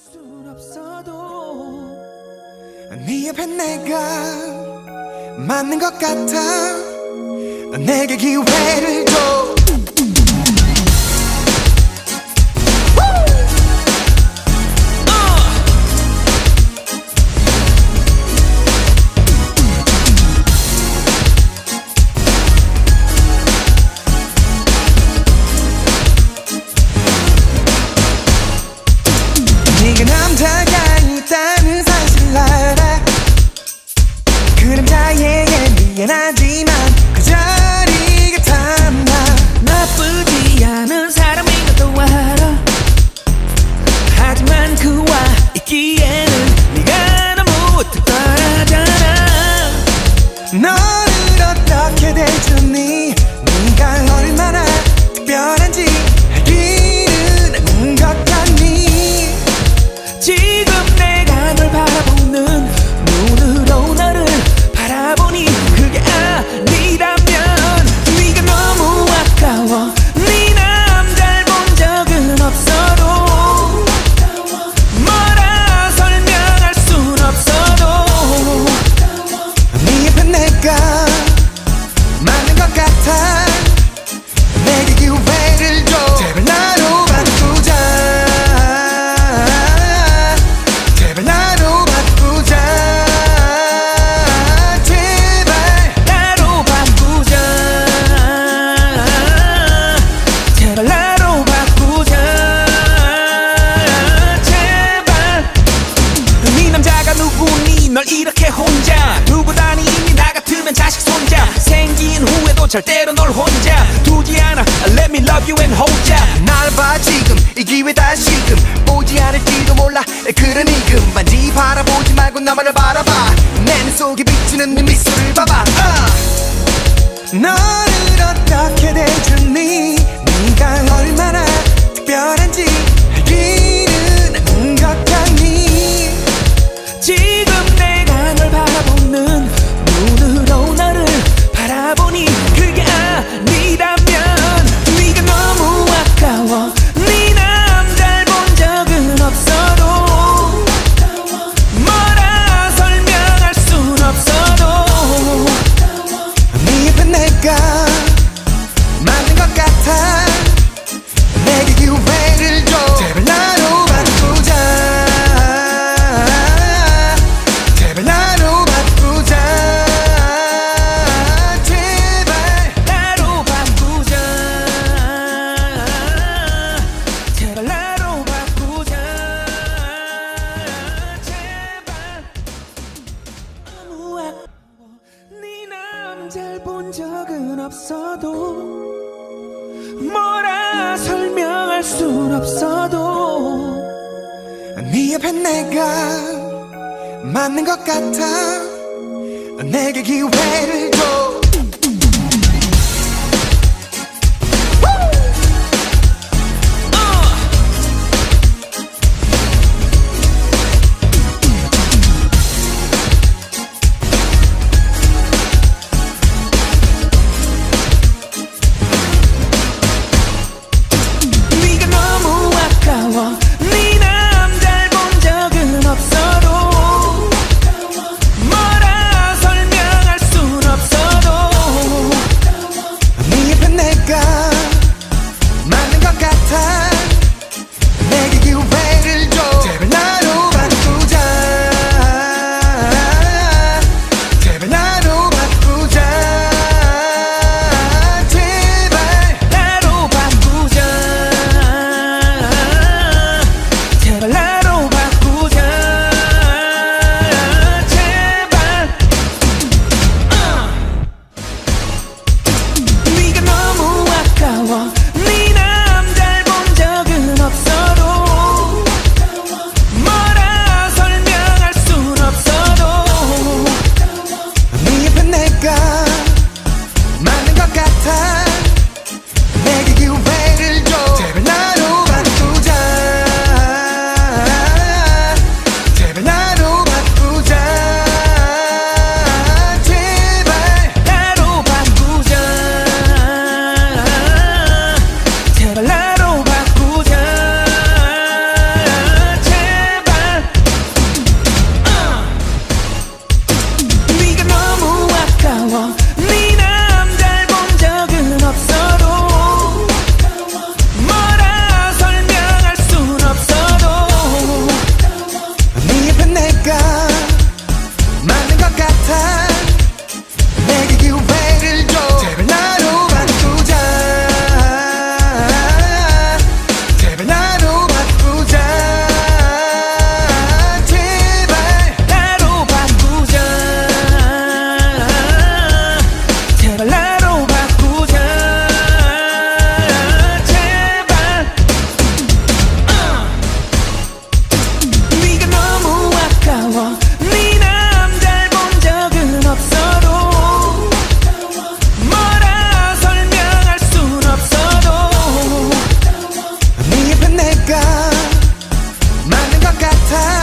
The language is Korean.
순 없어도 네 옆에 내가 맞는 것 같아. 내게 기회를 줘. 네가 남자가 있다는 사실을 알아. 그 남자에게 미안하지만 그 자리가 탐나. 나쁘지 않은 사람인 것도 알아. 하지만 그와 있기에는 네가 너무 특별하잖아. 너를 어떻게 대주니? 네가 얼마나 특별한지 알기는 않은 것 같니? 지금 내가 널 바라보는 눈으로 너를 바라보니 그게 아니라면 네가 너무 아까워. 네 남자를 본 적은 없어도 뭐라 설명할 순 없어도 네 옆에 내가 맞는 것 같아. 내게 기회를 줘. 제발 나로 바꾸자. 제발 나로 바꾸자. 제발 나로 바꾸자. 제발 나로 바꾸자. 제발. 네 남자가 누구니? 널 이렇게 혼자 두고 다니니? 나 같으면 자식 손자 생긴 후에도 절대로 널 혼자 두지 않아. Let me love you and hold ya. 날 봐 지금 이 기회 다시금 오지 않을지도 몰라. 그러니 그만지 바라보지 말고 나만을 바라봐. 내 눈 속에 비추는 네 미소를 봐봐. 너를 어떻게 대주니? 네가 얼마나 특별한지 알기는 않은 것 같니? 지금 내가 널 바라보는 눈으로 너를 바라보니 그게 아니라면 네가 너무 아까워. 네 남자를 본 적은 없어도 뭐라 설명할 순 없어도 네 옆에 내가 맞는 것 같아. 내게 기회를 줘. 제발 나로 바꾸자. 제발 나로 바꾸자. 제발 나로 바꾸자. 제발 나로 바꾸자. 제발. 너무 아까워. 네 남자를 본 적은 없어도 뭐라 설명할 순 없어도 네 옆에 내가 맞는 것 같아. 내게 기회를 줘. 네가 너무 아까워. 네 남자를 본 적은 없어도 뭐라 설명할 순 없어도 같아